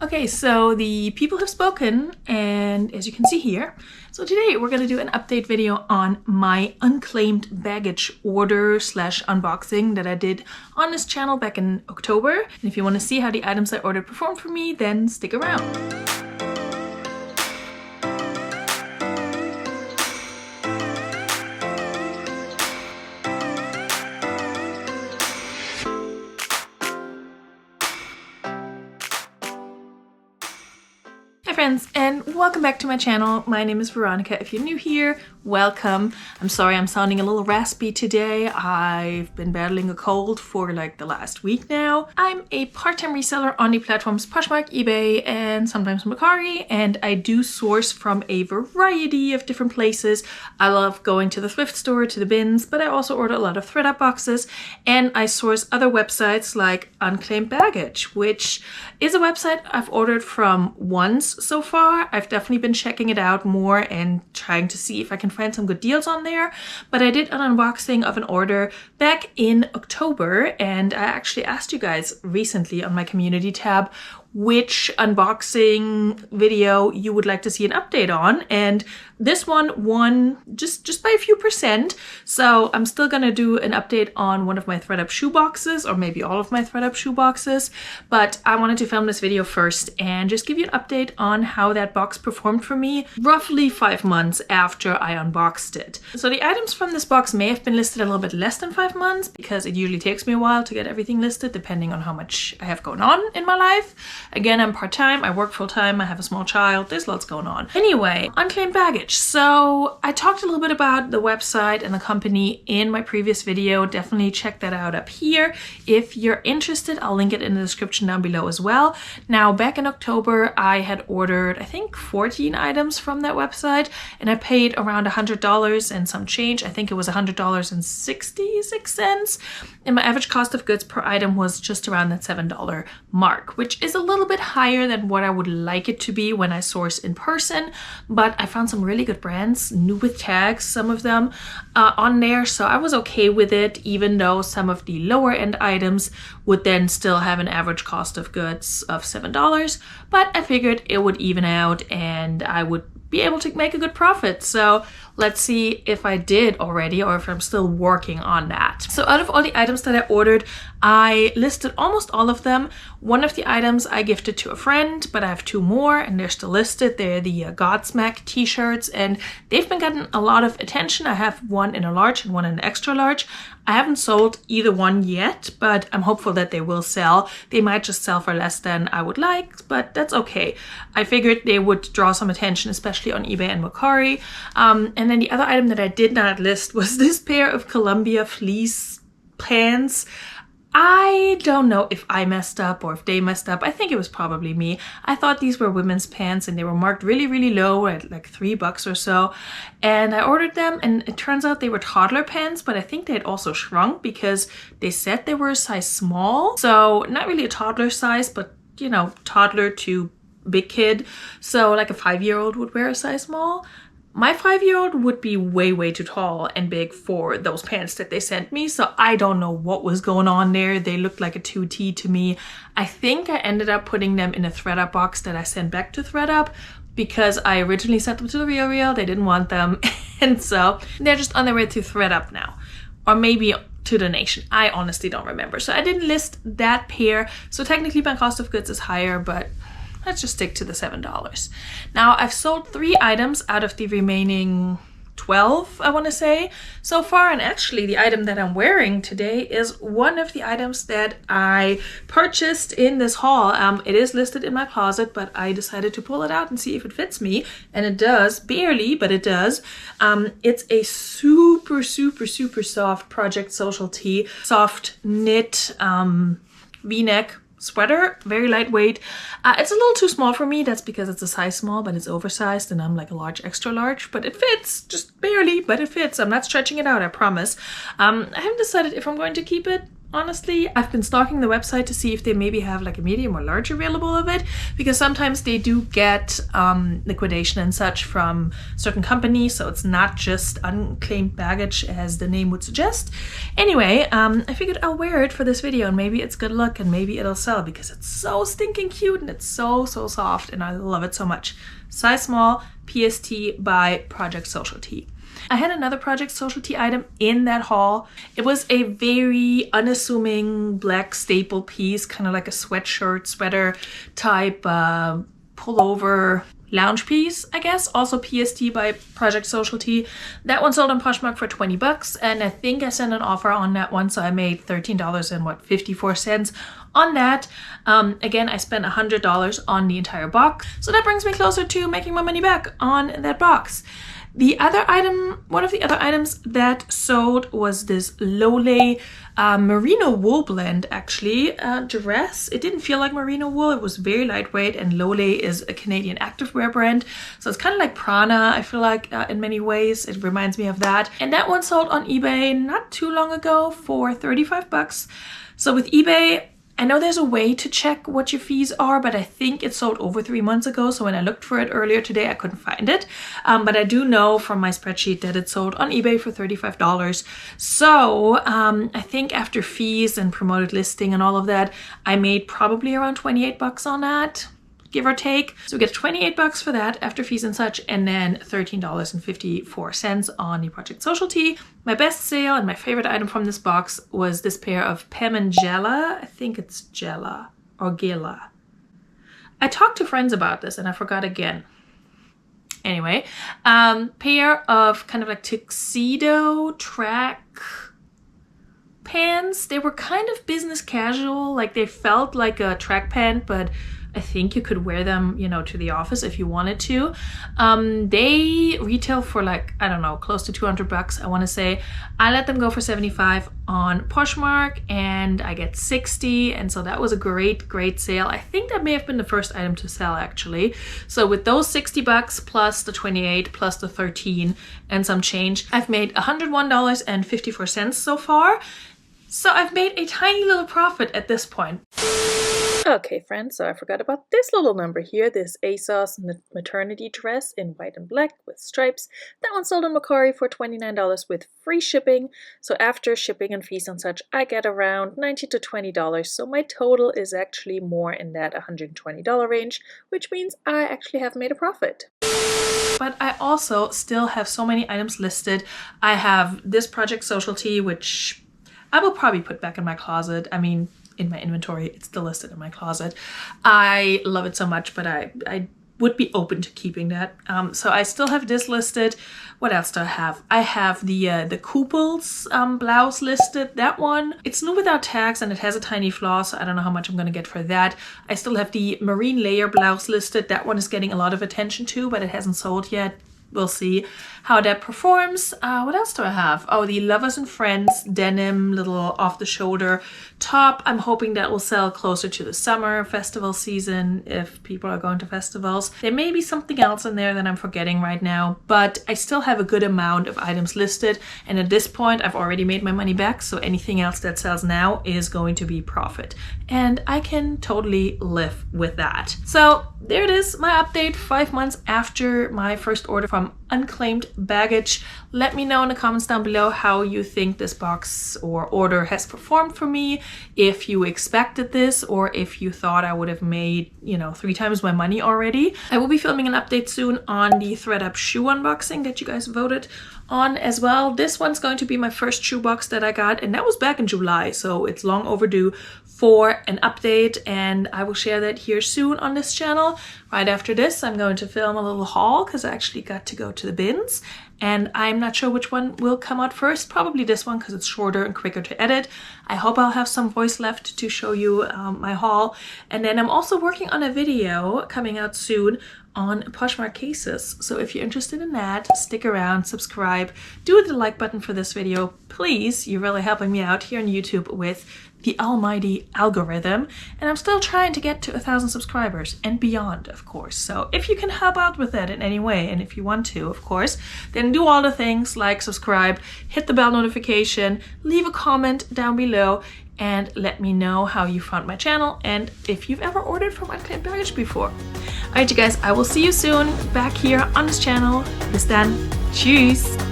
Okay, so the people have spoken, and as you can see here, so today we're going to do an update video on my Unclaimed Baggage order slash unboxing that I did on this channel back in October. And if you want to see how the items I ordered performed for me, then stick around. Hi friends, and welcome back to my channel. My name is Veronika. If you're new here, welcome. I'm sorry I'm sounding a little raspy today. I've been battling a cold for like the last week now. I'm a part-time reseller on the platforms Poshmark, eBay, and sometimes Mercari, and I do source from a variety of different places. I love going to the thrift store, to the bins, but I also order a lot of thredUP boxes, and I source other websites like Unclaimed Baggage, which is a website I've ordered from once so far. I've definitely been checking it out more and trying to see if I can find some good deals on there. But I did an unboxing of an order back in October, and I actually asked you guys recently on my community tab which unboxing video you would like to see an update on, and this one won just by a few percent. So I'm still gonna do an update on one of my thredUP shoe boxes, or maybe all of my thredUP shoe boxes, but I wanted to film this video first and just give you an update on how that box performed for me roughly 5 months after I unboxed it. So the items from this box may have been listed a little bit less than 5 months, because it usually takes me a while to get everything listed depending on how much I have going on in my life. Again, I'm part-time, I work full-time, I have a small child, there's lots going on. Anyway, Unclaimed Baggage. So I talked a little bit about the website and the company in my previous video. Definitely check that out up here. If you're interested, I'll link it in the description down below as well. Now, back in October, I had ordered, I think, 14 items from that website, and I paid around $100 and some change. I think it was $100.66. And my average cost of goods per item was just around that $7 mark, which is a little bit higher than what I would like it to be when I source in person. But I found some really good brands, new with tags, some of them on there. So I was okay with it, even though some of the lower end items would then still have an average cost of goods of $7. But I figured it would even out and I would be able to make a good profit. So let's see if I did already or if I'm still working on that. So out of all the items that I ordered, I listed almost all of them. One of the items I gifted to a friend, but I have 2 more and they're still listed. They're the Godsmack t-shirts, and they've been getting a lot of attention. I have one in a large and one in an extra large. I haven't sold either one yet, but I'm hopeful that they will sell. They might just sell for less than I would like, but that's okay. I figured they would draw some attention, especially on eBay and Mercari. And then the other item that I did not list was this pair of Columbia fleece pants. I don't know if I messed up or if they messed up. I think it was probably me. I thought these were women's pants and they were marked really, really low at like $3 or so. And I ordered them, and it turns out they were toddler pants, but I think they had also shrunk because they said they were a size small. So not really a toddler size, but you know, toddler to big kid. So like a 5-year-old would wear a size small. My 5-year-old would be way, way too tall and big for those pants that they sent me. So I don't know what was going on there. They looked like a 2T to me. I think I ended up putting them in a thredUP box that I sent back to thredUP because I originally sent them to the RealReal. They didn't want them. And so they're just on their way to thredUP now. Or maybe to donation. I honestly don't remember. So I didn't list that pair. So technically my cost of goods is higher, but let's just stick to the $7. Now, I've sold 3 items out of the remaining 12, I want to say, so far. And actually, the item that I'm wearing today is one of the items that I purchased in this haul. It is listed in my closet, but I decided to pull it out and see if it fits me. And it does, barely, but it does. It's a super, super, super soft Project Social tee, soft knit V-neck sweater, very lightweight. It's a little too small for me. That's because it's a size small, but it's oversized and I'm like a large, extra large, but it fits just barely, but it fits. I'm not stretching it out, I promise. I haven't decided if I'm going to keep it honestly. I've been stalking the website to see if they maybe have like a medium or large available of it, because sometimes they do get liquidation and such from certain companies, so it's not just Unclaimed Baggage as the name would suggest. Anyway, I figured I'll wear it for this video and maybe it's good luck and maybe it'll sell, because it's so stinking cute and it's so soft and I love it so much. Size small, PST by Project Social Tee. I had another Project Social Tee item in that haul. It was a very unassuming black staple piece, kind of like a sweatshirt, sweater type pullover lounge piece, I guess. Also PST by Project Social Tee. That one sold on Poshmark for 20 bucks, and I think I sent an offer on that one, so I made $13.54 on that. Again, I spent $100 on the entire box, so that brings me closer to making my money back on that box. The other item, one of the other items that sold was this Lole merino wool blend, actually, dress. It didn't feel like merino wool. It was very lightweight, and Lole is a Canadian activewear brand. So it's kind of like Prana, I feel like, in many ways. It reminds me of that. And that one sold on eBay not too long ago for 35 bucks. So with eBay, I know there's a way to check what your fees are, but I think it sold over 3 months ago. So when I looked for it earlier today, I couldn't find it. But I do know from my spreadsheet that it sold on eBay for $35. So I think after fees and promoted listing and all of that, I made probably around 28 bucks on that, give or take. So we get 28 bucks for that after fees and such, and then $13.54 on the Project Social Tee. My best sale and my favorite item from this box was this pair of Pam and Gela. I think it's Gela or Gela. I talked to friends about this and I forgot again. Anyway, pair of kind of like tuxedo track pants. They were kind of business casual, like they felt like a track pant, but I think you could wear them, you know, to the office if you wanted to. They retail for like, I don't know, close to 200 bucks, I want to say. I let them go for 75 on Poshmark and I get 60. And so that was a great sale. I think that may have been the first item to sell, actually. So with those 60 bucks plus the 28 plus the 13 and some change, I've made $101.54 so far. So I've made a tiny little profit at this point. Okay, friends, so I forgot about this little number here, this ASOS maternity dress in white and black with stripes. That one sold on Mercari for $29 with free shipping. So after shipping and fees and such, I get around $19 to $20. So my total is actually more in that $120 range, which means I actually have made a profit. But I also still have so many items listed. I have this Project Social Tee, which I will probably put back in my closet. I mean, in my inventory, it's still listed in my closet. I love it so much, but I would be open to keeping that. So I still have this listed. What else do I have? I have the Kooples blouse listed. That one, it's new without tags and it has a tiny flaw, so I don't know how much I'm gonna get for that. I still have the marine layer blouse listed. That one is getting a lot of attention too, but it hasn't sold yet. We'll see how that performs. What else do I have? Oh, the Lovers and Friends denim little off-the-shoulder top. I'm hoping that will sell closer to the summer festival season if people are going to festivals. There may be something else in there that I'm forgetting right now, but I still have a good amount of items listed. And at this point, I've already made my money back, so anything else that sells now is going to be profit. And I can totally live with that. So there it is, my update 5 months after my first order from Unclaimed Baggage. Let me know in the comments down below how you think this box or order has performed for me, if you expected this or if you thought I would have made, you know, 3 times my money already. I will be filming an update soon on the ThredUp shoe unboxing that you guys voted on as well. This one's going to be my first shoe box that I got, and that was back in July, so it's long overdue for an update, and I will share that here soon on this channel. Right after this, I'm going to film a little haul because I actually got to go to the bins, and I'm not sure which one will come out first. Probably this one because it's shorter and quicker to edit. I hope I'll have some voice left to show you my haul. And then I'm also working on a video coming out soon on Poshmark cases. So if you're interested in that, stick around, subscribe, do the like button for this video, please. You're really helping me out here on YouTube with the almighty algorithm, and I'm still trying to get to 1,000 subscribers and beyond, of course. So if you can help out with that in any way, and if you want to, of course, then do all the things like subscribe, hit the bell notification, leave a comment down below, and let me know how you found my channel and if you've ever ordered from Unclaimed Baggage before. Alright you guys, I will see you soon back here on this channel. Bis dann. Tschüss.